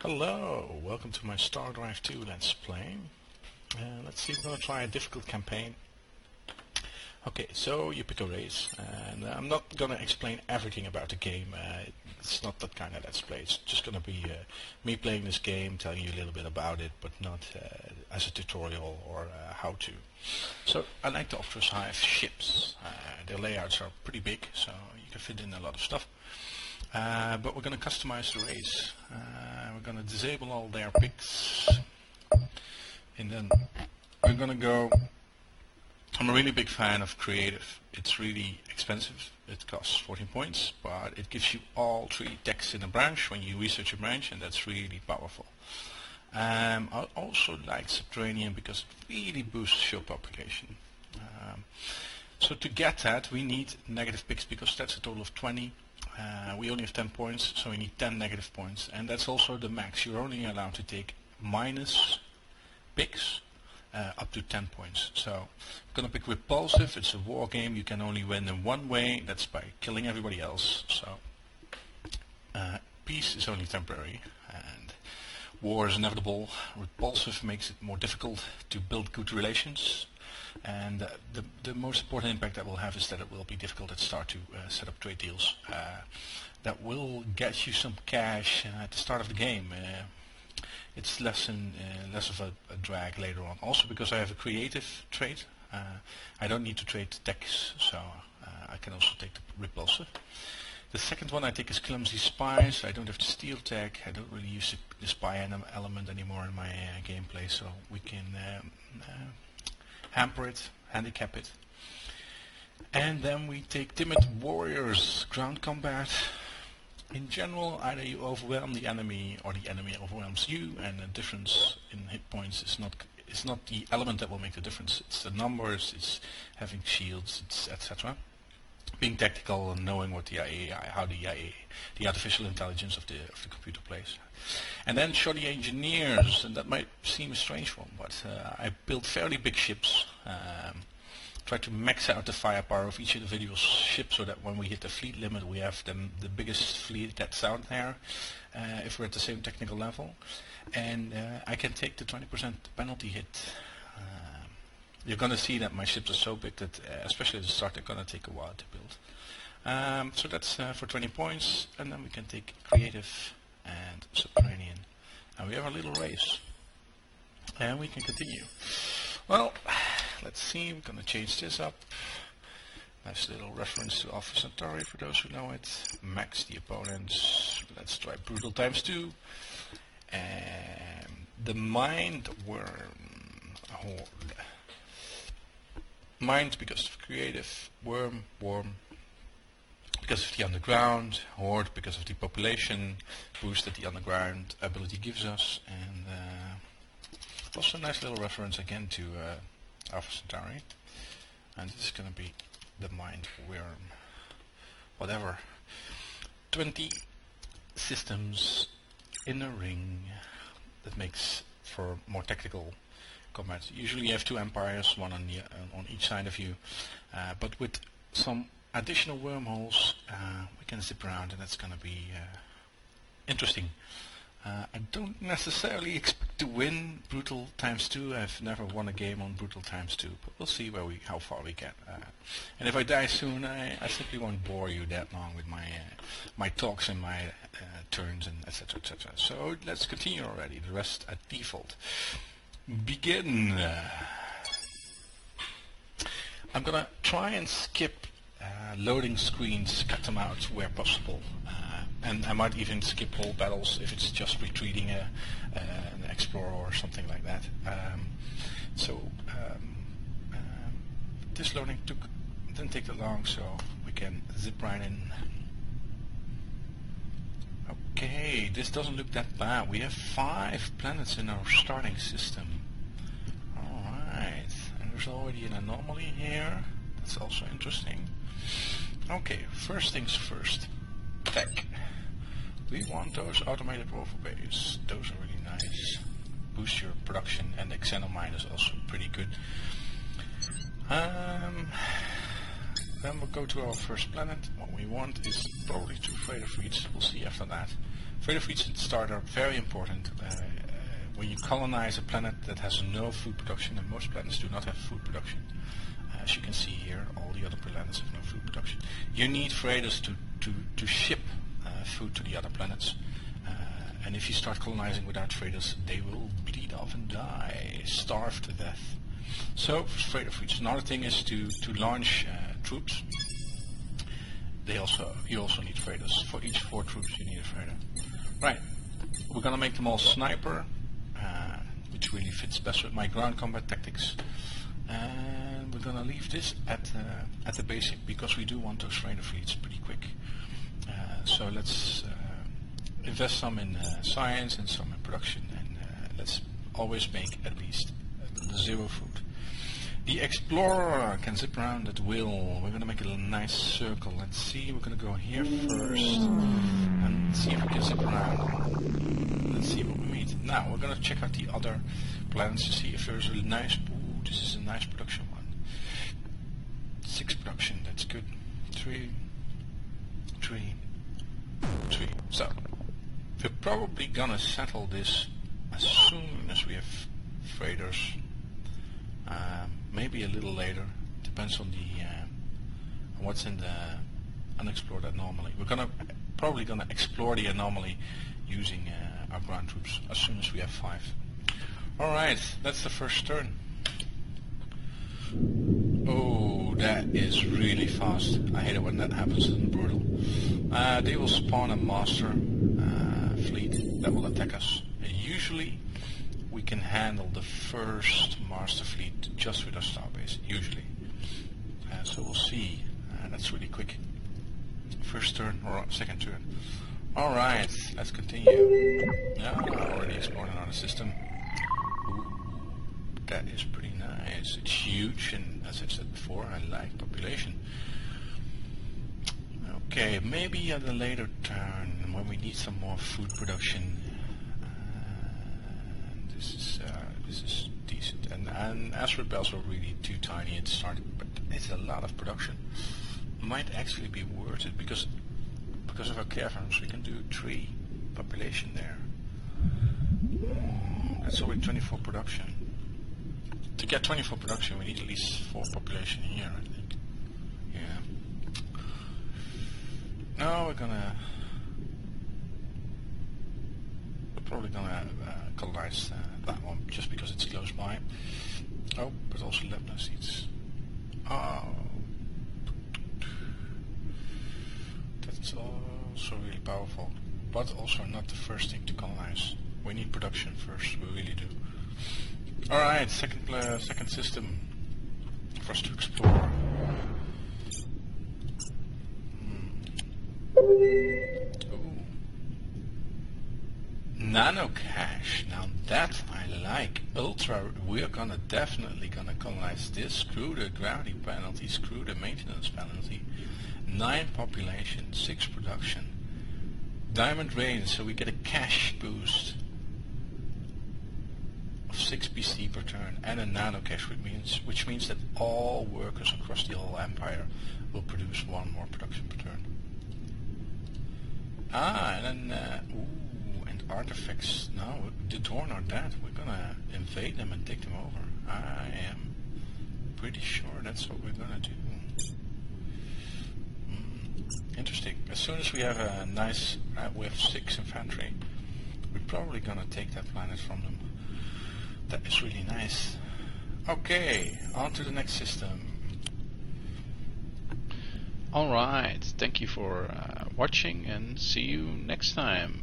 Hello, welcome to my StarDrive 2 Let's Play. Let's see, we're going to try a difficult campaign. Okay, so you pick a race, and I'm not going to explain everything about the game. It's not that kind of Let's Play. It's just going to be me playing this game, telling you a little bit about it, but not as a tutorial or how-to. So I like to off-drive ships. Their layouts are pretty big, so you can fit in a lot of stuff. But we're going to customize the race. We're going to disable all their picks, and then we're going to go. I'm a really big fan of creative. It's really expensive. It costs 14 points, but it gives you all 3 decks in a branch when you research a branch, and that's really powerful. I also like Subterranean because it really boosts show population. So to get that, we need negative picks because that's a total of 20. We only have 10 points, so we need 10 negative points, and that's also the max. You're only allowed to take minus picks up to 10 points. So I'm going to pick Repulsive. It's a war game. You can only win in one way. That's by killing everybody else. So peace is only temporary, and war is inevitable. Repulsive makes it more difficult to build good relations. And the most important impact that will have is that it will be difficult at start to set up trade deals. That will get you some cash at the start of the game. It's less of a drag later on. Also because I have a creative trade, I don't need to trade decks, so I can also take the Repulsive. The second one I take is Clumsy Spies. I don't have the steel tech. I don't really use the spy element anymore in my gameplay, so we can hamper it, handicap it. And then we take Timid Warriors, ground combat. In general, either you overwhelm the enemy or the enemy overwhelms you, and the difference in hit points is not the element that will make the difference. It's the numbers, it's having shields, it's etc. Being tactical and knowing what the the artificial intelligence of the computer plays. And then Shoddy Engineers, and that might seem a strange one, but I built fairly big ships. Try to max out the firepower of each individual ship so that when we hit the fleet limit we have the biggest fleet that's out there if we're at the same technical level. And I can take the 20% penalty hit. You're going to see that my ships are so big that especially at the start they're going to take a while to build. So that's for 20 points, and then we can take creative and Subterranean. And we have a little race. And we can continue. Well, let's see, I'm going to change this up. Nice little reference to Alpha Centauri for those who know it. Max the opponents. Let's try Brutal ×2. And the Mindwyrm Horde. Mind because of creative, worm because of the underground, horde because of the population boost that the underground ability gives us, and also a nice little reference again to Alpha Centauri. And this is going to be the Mindwyrm, whatever. 20 systems in a ring. That makes for more tactical combat. Usually you have 2 empires, one on each side of you, but with some additional wormholes we can zip around, and that's going to be interesting. I don't necessarily expect to win Brutal ×2. I've never won a game on Brutal ×2, but we'll see how far we get. And if I die soon, I simply won't bore you that long with my talks and my turns and etc. etc. So let's continue already. The rest at default. Begin. I'm gonna try and skip loading screens, cut them out where possible, and I might even skip whole battles if it's just retreating an explorer or something like that. This loading didn't take that long, so we can zip right in. Okay, this doesn't look that bad. We have 5 planets in our starting system. Alright, and there's already an anomaly here. That's also interesting. Okay, first things first. Tech. We want those automated rover bays. Those are really nice. Boost your production, and the Xenomine is also pretty good. Then we'll go to our first planet. What we want is probably 2 freighter fleets. We'll see after that. Freighter fleets at start are very important. When you colonize a planet that has no food production, and most planets do not have food production, as you can see here, all the other planets have no food production. You need freighters to ship food to the other planets. And if you start colonizing without freighters, they will bleed off and die, starve to death. So, freighter fleets. Another thing is to launch troops. You also need freighters. For each 4 troops, you need a freighter. Right. We're gonna make them all sniper, which really fits best with my ground combat tactics. And we're gonna leave this at the basic because we do want those freighter fleets pretty quick. So let's invest some in science and some in production, and let's always make at least 0 food. The Explorer can zip around at will. We're going to make a nice circle. Let's see, we're going to go here first and see if we can zip around. Let's see what we meet. Now we're going to check out the other planets to see if there's a nice... Ooh, this is a nice production one. 6 production, that's good. 3. So, we're probably going to settle this as soon as we have freighters. Maybe a little later, depends on the what's in the unexplored anomaly. We're probably gonna explore the anomaly using our ground troops as soon as we have 5. All right, that's the first turn. Oh, that is really fast. I hate it when that happens. It's brutal. They will spawn a master fleet that will attack us. Usually we can handle the first master fleet just with our starbase, usually. So we'll see. That's really quick. First turn or second turn. Alright, let's continue. Yeah, already explored another system. Ooh, that is pretty nice. It's huge, and as I've said before, I like population. Okay, maybe at a later turn when we need some more food production. This is decent, and asteroid belts are really too tiny at start, but it's a lot of production. Might actually be worth it because of our caverns we can do 3 population there. That's already 24 production. To get 24 production we need at least 4 population here, I think. Yeah. No, we're probably gonna colonize that one just because it's close by. Oh, but also Lebanon seeds. Oh, that's also really powerful, but also not the first thing to colonize. We need production first. We really do. All right, second system for us to explore. Nano cache, now that I like. Ultra, we're definitely gonna colonize this. Screw the gravity penalty, screw the maintenance penalty. 9 population, 6 production. Diamond rain, so we get a cache boost of 6 BC per turn, and a nano cache, which means that all workers across the whole empire will produce 1 more production per turn. And then artifacts. No, the Dorn are dead. We're gonna invade them and take them over. I am pretty sure that's what we're gonna do. Interesting. As soon as we have a nice, we have 6 infantry, we're probably gonna take that planet from them. That is really nice. Okay, on to the next system. Alright, thank you for watching, and see you next time.